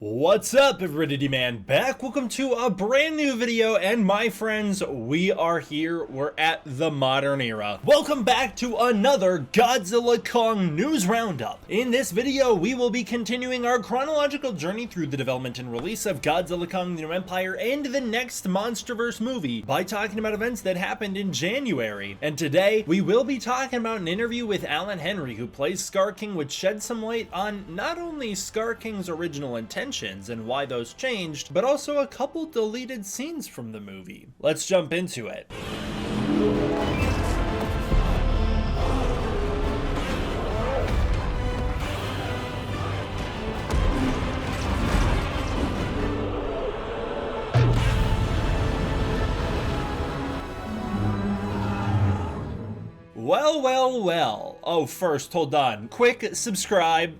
What's up, everybody, man? Back. Welcome to a brand new video, and my friends, we are here. We're at the modern era. Welcome back to another Godzilla Kong news roundup. In this video, we will be continuing our chronological journey through the development and release of Godzilla Kong: The New Empire and the next MonsterVerse movie by talking about events that happened in January. And today, we will be talking about an interview with Allan Henrey, who plays Skar King, which sheds some light on not only Skar King's original intention and why those changed, but also a couple deleted scenes from the movie. Let's jump into it. Well. Oh, first, hold on. Quick subscribe.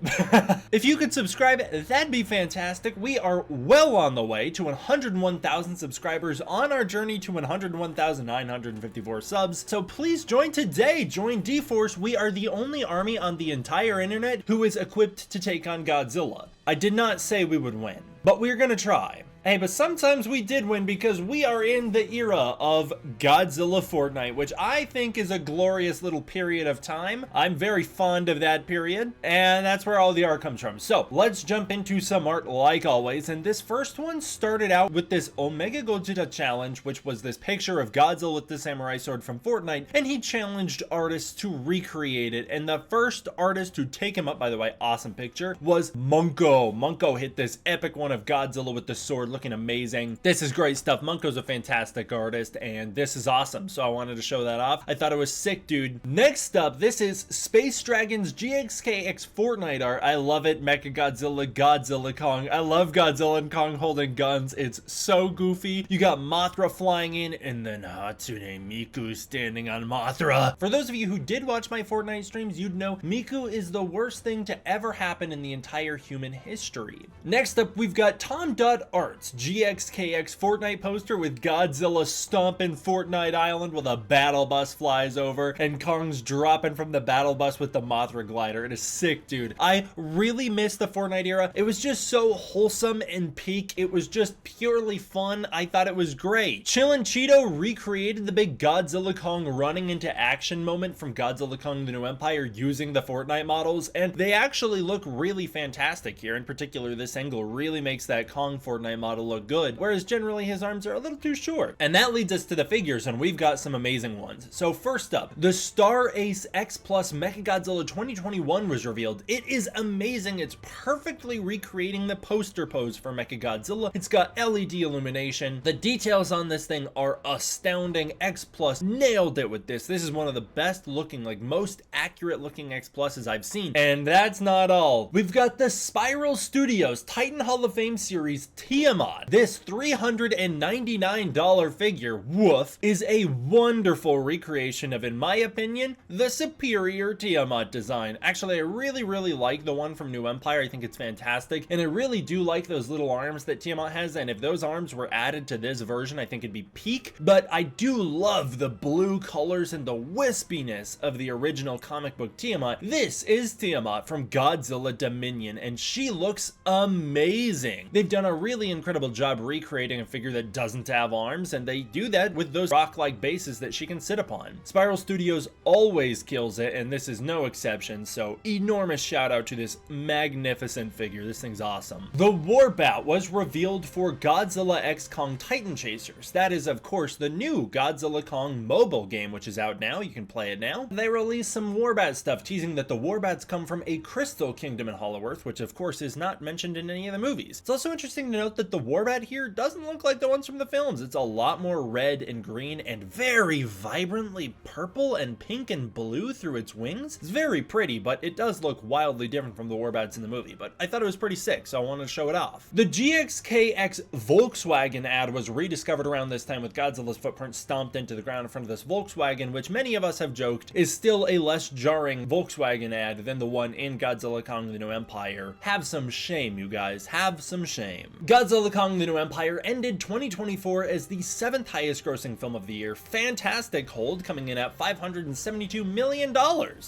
If you could subscribe, that'd be fantastic. We are well on the way to 101,000 subscribers on our journey to 101,954 subs. So please join today. Join D-Force. We are the only army on the entire internet who is equipped to take on Godzilla. I did not say we would win, but we're gonna try. Hey, but sometimes we did win because we are in the era of Godzilla Fortnite, which I think is a glorious little period of time. I'm very fond of that period, and that's where all the art comes from. So let's jump into some art like always, and this first one started out with this Mechagodzilla challenge, which was this picture of Godzilla with the samurai sword from Fortnite, and he challenged artists to recreate it, and the first artist to take him up, by the way, awesome picture, was Munko. Munko hit this epic one of Godzilla with the sword, looking amazing. This is great stuff. Munko's a fantastic artist, and this is awesome, so I wanted to show that off. I thought it was sick, dude. Next up, this is Space Dragon's GXKX Fortnite art. I love it. Mechagodzilla, Godzilla Kong. I love Godzilla and Kong holding guns. It's so goofy. You got Mothra flying in, and then Hatsune Miku standing on Mothra. For those of you who did watch my Fortnite streams, you'd know Miku is the worst thing to ever happen in the entire human history. Next up, we've got Tom Dutt Art. GXKX Fortnite poster with Godzilla stomping Fortnite Island while the battle bus flies over and Kong's dropping from the battle bus with the Mothra glider. It is sick, dude. I really miss the Fortnite era. It was just so wholesome and peak. It was just purely fun. I thought it was great. Chillin' Cheeto recreated the big Godzilla Kong running into action moment from Godzilla Kong: The New Empire using the Fortnite models, and they actually look really fantastic here. In particular, this angle really makes that Kong Fortnite model look good, whereas generally his arms are a little too short. And that leads us to the figures, and we've got some amazing ones. So first up, the Star Ace X Plus Mechagodzilla 2021 was revealed. It is amazing. It's perfectly recreating the poster pose for Mechagodzilla. It's got LED illumination. The details on this thing are astounding. X Plus nailed it with this. This is one of the best looking, like most accurate looking X Pluses I've seen. And that's not all. We've got the Spiral Studios Titan Hall of Fame series Tiamat. This $399 figure, woof, is a wonderful recreation of, in my opinion, the superior Tiamat design. Actually, I really like the one from New Empire. I think it's fantastic, and I really do like those little arms that Tiamat has, and if those arms were added to this version, I think it'd be peak. But I do love the blue colors and the wispiness of the original comic book Tiamat. This is Tiamat from Godzilla Dominion, and she looks amazing. They've done a really incredible job recreating a figure that doesn't have arms, and they do that with those rock-like bases that she can sit upon. Spiral Studios always kills it, and this is no exception, so enormous shout out to this magnificent figure. This thing's awesome. The Warbat was revealed for Godzilla X Kong Titan Chasers. That is, of course, the new Godzilla Kong mobile game, which is out now. You can play it now. They released some Warbat stuff, teasing that the Warbats come from a crystal kingdom in Hollow Earth, which of course is not mentioned in any of the movies. It's also interesting to note that the Warbat here doesn't look like the ones from the films. It's a lot more red and green and very vibrantly purple and pink and blue through its wings. It's very pretty, but it does look wildly different from the Warbats in the movie, but I thought it was pretty sick, so I wanted to show it off. The GXKX Volkswagen ad was rediscovered around this time with Godzilla's footprint stomped into the ground in front of this Volkswagen, which many of us have joked is still a less jarring Volkswagen ad than the one in Godzilla Kong: The New Empire. Have some shame, you guys. Have some shame. Godzilla Godzilla Kong: The New Empire ended 2024 as the 7th highest grossing film of the year. Fantastic hold, coming in at $572 million.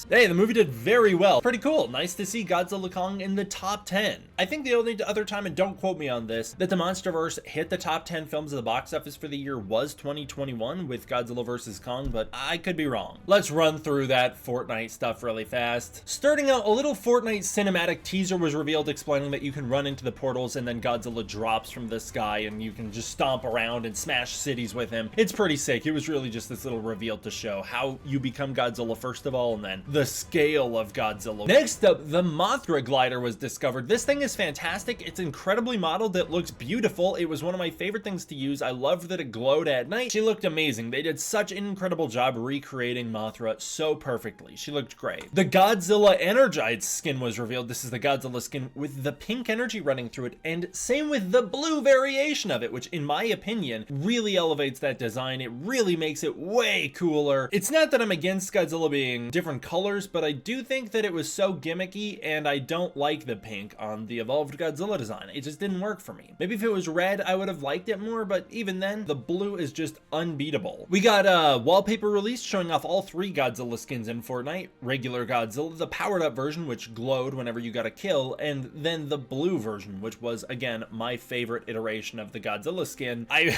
Hey, the movie did very well. Pretty cool. Nice to see Godzilla Kong in the top 10. I think the only other time, and don't quote me on this, that the MonsterVerse hit the top 10 films of the box office for the year was 2021 with Godzilla vs. Kong, but I could be wrong. Let's run through that Fortnite stuff really fast. Starting out, a little Fortnite cinematic teaser was revealed explaining that you can run into the portals and then Godzilla drops from the sky and you can just stomp around and smash cities with him. It's pretty sick. It was really just this little reveal to show how you become Godzilla first of all, and then the scale of Godzilla. Next up, the Mothra glider was discovered. This thing is fantastic. It's incredibly modeled. It looks beautiful. It was one of my favorite things to use. I loved that it glowed at night. She looked amazing. They did such an incredible job recreating Mothra so perfectly. She looked great. The Godzilla Energized skin was revealed. This is the Godzilla skin with the pink energy running through it, and same with the blue variation of it, which in my opinion really elevates that design. It really makes it way cooler. It's not that I'm against Godzilla being different colors, but I do think that it was so gimmicky, and I don't like the pink on the evolved Godzilla design. It just didn't work for me. Maybe if it was red, I would have liked it more, but even then, the blue is just unbeatable. We got a wallpaper release showing off all 3 Godzilla skins in Fortnite. Regular Godzilla, the powered up version, which glowed whenever you got a kill, and then the blue version, which was, again, my favorite iteration of the Godzilla skin. I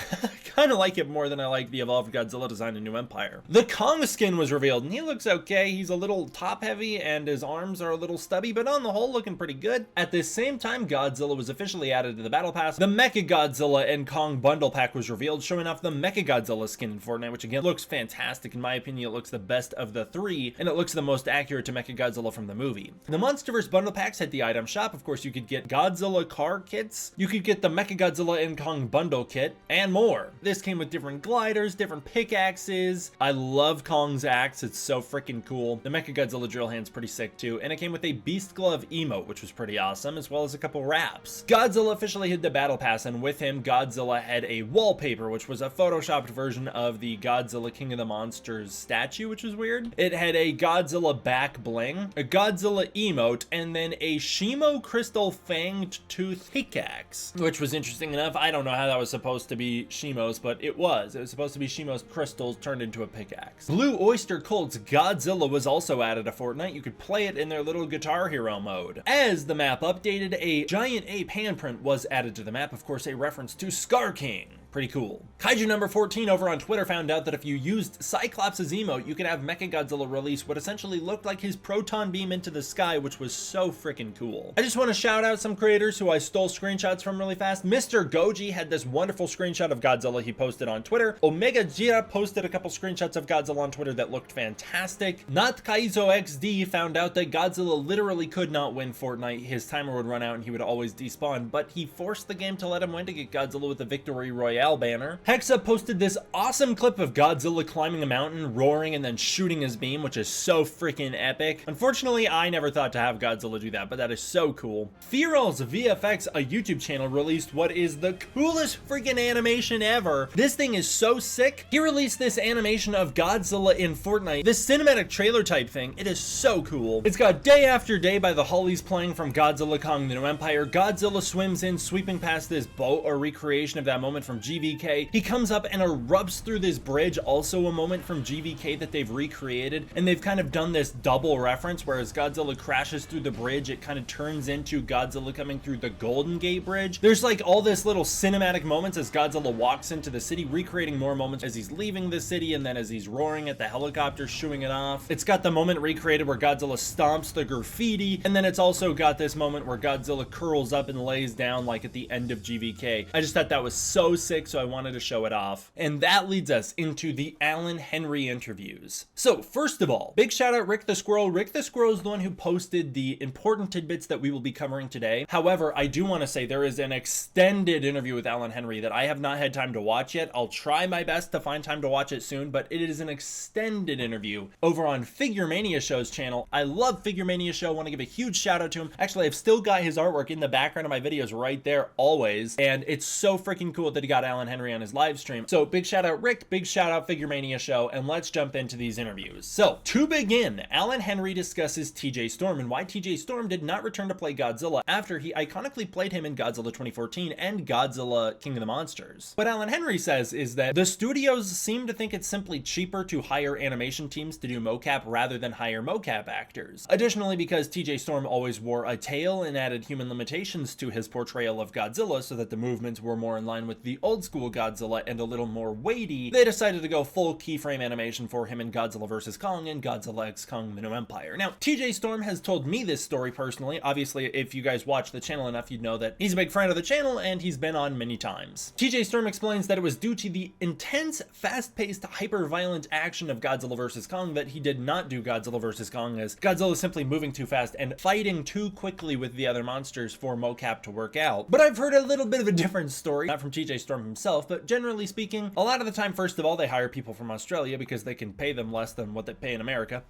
kind of like it more than I like the evolved Godzilla design in New Empire. The Kong skin was revealed, and he looks okay. He's a little top heavy, and his arms are a little stubby, but on the whole, looking pretty good. At the same time, Godzilla was officially added to the Battle Pass. The Mechagodzilla and Kong bundle pack was revealed, showing off the Mechagodzilla skin in Fortnite, which again looks fantastic. In my opinion, it looks the best of the 3, and it looks the most accurate to Mechagodzilla from the movie. The MonsterVerse bundle packs hit the item shop. Of course, you could get Godzilla car kits, you could get the Mechagodzilla and Kong bundle kit, and more. This came with different gliders, different pickaxes. I love Kong's axe. It's so freaking cool. The Mechagodzilla drill hand's pretty sick too, and it came with a Beast Glove emote, which was pretty awesome, as well as a couple wraps. Godzilla officially hit the Battle Pass, and with him, Godzilla had a wallpaper, which was a photoshopped version of the Godzilla King of the Monsters statue, which was weird. It had a Godzilla back bling, a Godzilla emote, and then a Shimo crystal fanged tooth pickaxe, which was interesting enough. I don't know how that was supposed to be Shimo's, but it was. It was supposed to be Shimo's crystals turned into a pickaxe. Blue Oyster Cult's Godzilla was also added to Fortnite. You could play it in their little Guitar Hero mode. As the map updated, a giant ape handprint was added to the map, of course a reference to Skar King. Pretty cool. Kaiju number 14 over on Twitter found out that if you used Cyclops' emote, you could have Mechagodzilla release what essentially looked like his proton beam into the sky, which was so freaking cool. I just want to shout out some creators who I stole screenshots from really fast. Mr. Goji had this wonderful screenshot of Godzilla he posted on Twitter. Omegagira posted a couple screenshots of Godzilla on Twitter that looked fantastic. Not Kaizo XD found out that Godzilla literally could not win Fortnite. His timer would run out and he would always despawn, but he forced the game to let him win to get Godzilla with the Victory Royale banner. Hexa posted this awesome clip of Godzilla climbing a mountain, roaring, and then shooting his beam, which is so freaking epic. Unfortunately, I never thought to have Godzilla do that, but that is so cool. Fearal's VFX, a YouTube channel, released what is the coolest freaking animation ever. This thing is so sick. He released this animation of Godzilla in Fortnite, this cinematic trailer type thing. It is so cool. It's got Day After Day by the Hollies playing from Godzilla Kong: The New Empire. Godzilla swims in, sweeping past this boat, a recreation of that moment from GVK. He comes up and erupts through this bridge, also a moment from GVK that they've recreated, and they've kind of done this double reference, whereas Godzilla crashes through the bridge, it kind of turns into Godzilla coming through the Golden Gate Bridge. There's like all this little cinematic moments as Godzilla walks into the city, recreating more moments as he's leaving the city, and then as he's roaring at the helicopter, shooing it off. It's got the moment recreated where Godzilla stomps the graffiti, and then it's also got this moment where Godzilla curls up and lays down like at the end of GVK. I just thought that was so sick, so I wanted to show it off. And that leads us into the Allan Henrey interviews. So first of all, big shout out Rick the Squirrel. Rick the Squirrel is the one who posted the important tidbits that we will be covering today. However, I do want to say there is an extended interview with Allan Henrey that I have not had time to watch yet. I'll try my best to find time to watch it soon, but it is an extended interview over on Figure Mania Show's channel. I love Figure Mania Show. I want to give a huge shout out to him. Actually, I've still got his artwork in the background of my videos right there always, and it's so freaking cool that he got Allan Allan Henrey on his live stream. So big shout out Rick, big shout out Figure Mania Show, and let's jump into these interviews. So to begin, Allan Henrey discusses TJ Storm and why TJ Storm did not return to play Godzilla after he iconically played him in Godzilla 2014 and Godzilla King of the Monsters. What Allan Henrey says is that the studios seem to think it's simply cheaper to hire animation teams to do mocap rather than hire mocap actors. Additionally, because TJ Storm always wore a tail and added human limitations to his portrayal of Godzilla so that the movements were more in line with the old school Godzilla and a little more weighty, they decided to go full keyframe animation for him in Godzilla vs. Kong and Godzilla X Kong: The New Empire. Now, TJ Storm has told me this story personally. Obviously, if you guys watch the channel enough, you'd know that he's a big friend of the channel and he's been on many times. TJ Storm explains that it was due to the intense, fast-paced, hyper-violent action of Godzilla vs. Kong that he did not do Godzilla vs. Kong, as Godzilla is simply moving too fast and fighting too quickly with the other monsters for mocap to work out. But I've heard a little bit of a different story, not from TJ Storm himself, but generally speaking, a lot of the time, first of all, they hire people from Australia because they can pay them less than what they pay in America.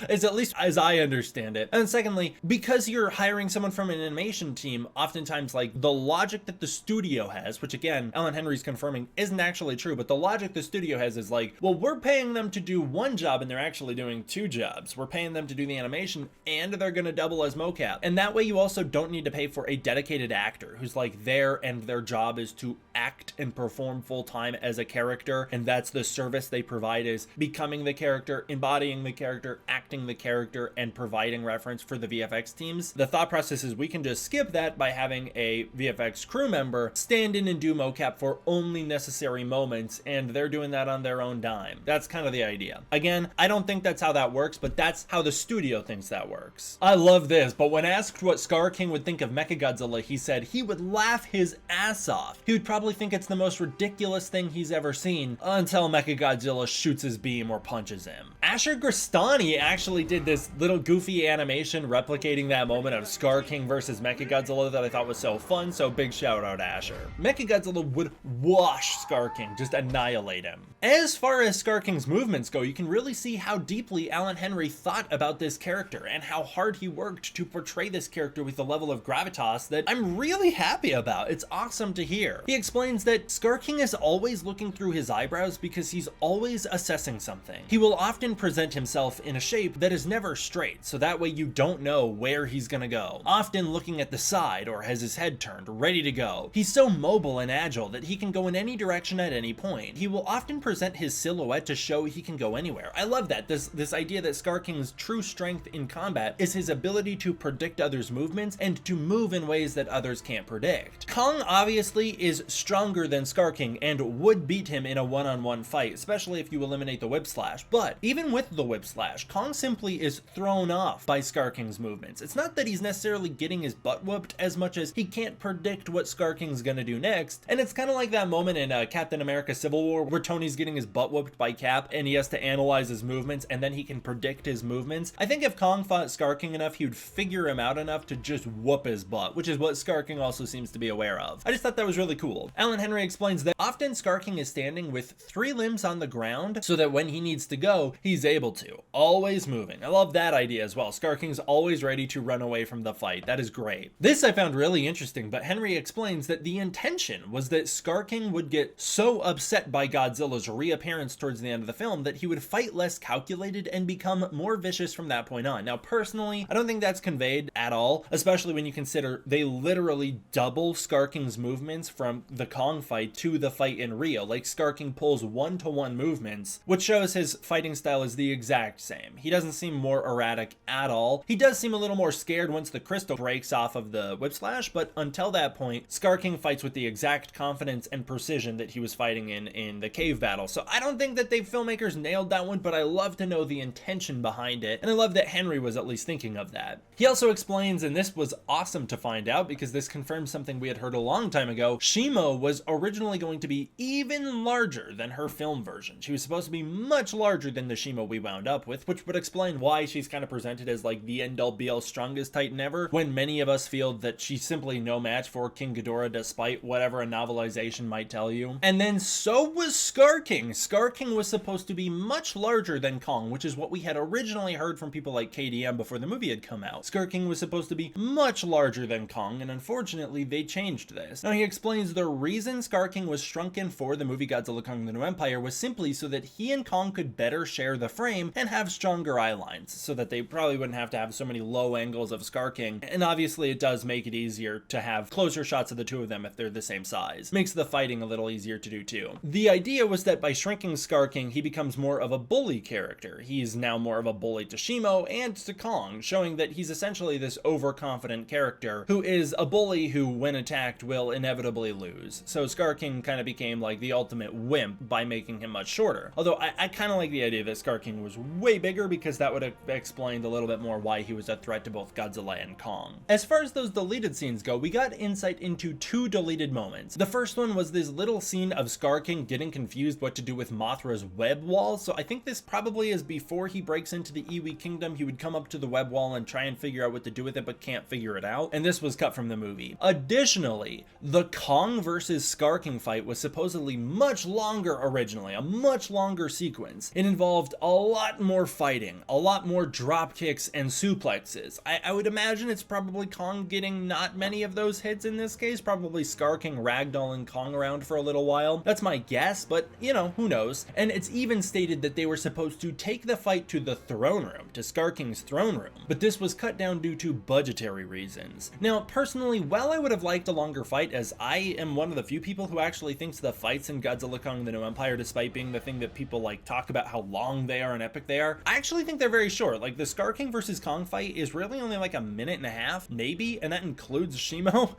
It's at least as I understand it. And secondly, because you're hiring someone from an animation team, oftentimes like the logic that the studio has, which again, Allan Henrey's confirming isn't actually true, but the logic the studio has is like, well, we're paying them to do one job and they're actually doing two jobs. We're paying them to do the animation and they're going to double as mocap. And that way you also don't need to pay for a dedicated actor who's like there and their job is to act and perform full time as a character. And that's the service they provide, is becoming the character, embodying the character, acting the character, and providing reference for the VFX teams. The thought process is we can just skip that by having a VFX crew member stand in and do mocap for only necessary moments, and they're doing that on their own dime. That's kind of the idea. Again, I don't think that's how that works, but that's how the studio thinks that works. I love this, but when asked what Skar King would think of Mechagodzilla, he said he would laugh his ass off. He would probably think it's the most ridiculous thing he's ever seen until Mechagodzilla shoots his beam or punches him. Asher Gristani actually did this little goofy animation replicating that moment of Skar King versus Mechagodzilla that I thought was so fun, so big shout out Asher. Mechagodzilla would wash Skar King, just annihilate him. As far as Skar King's movements go, you can really see how deeply Allan Henrey thought about this character and how hard he worked to portray this character with a level of gravitas that I'm really happy about. It's awesome to hear. He explains that Skar King is always looking through his eyebrows because he's always assessing something. He will often present himself in a shape that is never straight, so that way you don't know where he's gonna go. Often looking at the side or has his head turned, ready to go. He's so mobile and agile that he can go in any direction at any point. He will often present his silhouette to show he can go anywhere. I love that. This idea that Skar King's true strength in combat is his ability to predict others' movements and to move in ways that others can't predict. Kong obviously is stronger than Skar King and would beat him in a one-on-one fight, especially if you eliminate the whip slash. But even with the whip slash, Kong simply is thrown off by Skar King's movements. It's not that he's necessarily getting his butt whooped as much as he can't predict what Skar King's gonna do next. And it's kind of like that moment in Captain America Civil War where Tony's getting his butt whooped by Cap and he has to analyze his movements and then he can predict his movements. I think if Kong fought Skar King enough, he would figure him out enough to just whoop his butt, which is what Skar King also seems to be aware of. I just thought that was really cool. Allan Henrey explains that often Skar King is standing with 3 limbs on the ground so that when he needs to go, he's able to. Always moving. I love that idea as well. Skar King's always ready to run away from the fight. That is great. This I found really interesting, but Henrey explains that the intention was that Skar King would get so upset by Godzilla's reappearance towards the end of the film that he would fight less calculated and become more vicious from that point on. Now, personally, I don't think that's conveyed at all, especially when you consider they literally double Skar King's movements from the Kong fight to the fight in Rio. Like, Skar King pulls 1-to-1 movements, which shows his fighting style is the exact same. He doesn't seem more erratic at all. He does seem a little more scared once the crystal breaks off of the whip slash, but until that point, Skar King fights with the exact confidence and precision that he was fighting in the cave battle. So I don't think that they filmmakers nailed that one, but I love to know the intention behind it, and I love that Henrey was at least thinking of that. He also explains, and this was awesome to find out because this confirms something we had heard a long time ago, Shimo was originally going to be even larger than her film version. She was supposed to be much larger than the Shimo Shimo we wound up with, which would explain why she's kind of presented as like the end-all be-all strongest Titan ever, when many of us feel that she's simply no match for King Ghidorah despite whatever a novelization might tell you. And then so was Skar King. Skar King was supposed to be much larger than Kong, which is what we had originally heard from people like KDM before the movie had come out. Skar King was supposed to be much larger than Kong, and unfortunately they changed this. Now he explains the reason Skar King was shrunken for the movie Godzilla Kong the New Empire was simply so that he and Kong could better share the frame and have stronger eye lines, so that they probably wouldn't have to have so many low angles of Skar King. And obviously it does make it easier to have closer shots of the two of them if they're the same size. Makes the fighting a little easier to do too. The idea was that by shrinking Skar King, he becomes more of a bully character. He's now more of a bully to Shimo and to Kong, showing that he's essentially this overconfident character who is a bully who, when attacked, will inevitably lose. So Skar King kind of became like the ultimate wimp by making him much shorter. Although I kind of like the idea that Skar King was way bigger, because that would have explained a little bit more why he was a threat to both Godzilla and Kong. As far as those deleted scenes go, we got insight into two deleted moments. The first one was this little scene of Skar King getting confused what to do with Mothra's web wall. So I think this probably is before he breaks into the Iwi kingdom. He would come up to the web wall and try and figure out what to do with it, but can't figure it out. And this was cut from the movie. Additionally, the Kong versus Skar King fight was supposedly much longer originally, a much longer sequence. It involved a lot more fighting, a lot more drop kicks and suplexes. I would imagine it's probably Kong getting not many of those hits in this case, probably Skar King ragdolling Kong around for a little while. That's my guess, but you know, who knows. And it's even stated that they were supposed to take the fight to the throne room, to Skar King's throne room, but this was cut down due to budgetary reasons. Now, personally, while I would have liked a longer fight, as I am one of the few people who actually thinks the fights in Godzilla Kong the New Empire, despite being the thing that people like talk about how long they are and epic they are, I actually think they're very short. Like the Skar King versus Kong fight is really only like a minute and a half, maybe, and that includes Shimo.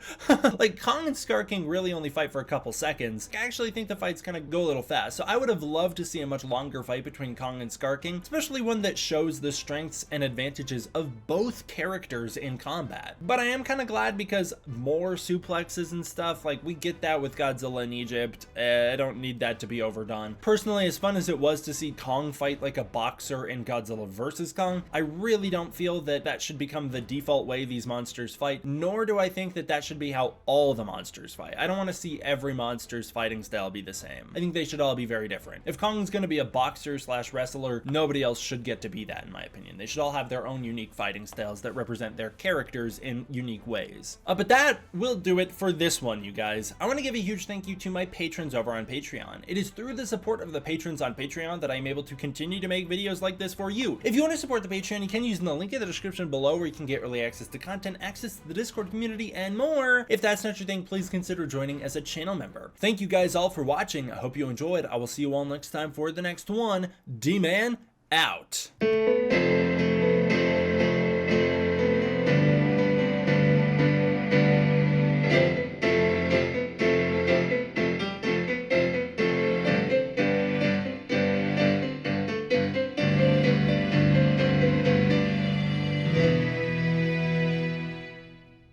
Like Kong and Skar King really only fight for a couple seconds. I actually think the fights kind of go a little fast, so I would have loved to see a much longer fight between Kong and Skar King, especially one that shows the strengths and advantages of both characters in combat. But I am kind of glad, because more suplexes and stuff, like we get that with Godzilla in Egypt. I don't need that to be overdone. Personally, as fun as it was to see Kong fight like a boxer in Godzilla vs. Kong, I really don't feel that that should become the default way these monsters fight, nor do I think that that should be how all the monsters fight. I don't want to see every monster's fighting style be the same. I think they should all be very different. If Kong's going to be a boxer slash wrestler, nobody else should get to be that, in my opinion. They should all have their own unique fighting styles that represent their characters in unique ways. But that will do it for this one, you guys. I want to give a huge thank you to my patrons over on Patreon. It is through the support of the patrons on Patreon that I'm able to continue to make videos like this for you. If you want to support the Patreon, you can use the link in the description below, where you can get early access to content, access to the Discord community, and more. If that's not your thing, please consider joining as a channel member. Thank you guys all for watching. I hope you enjoyed. I will see you all next time for the next one. D-Man out.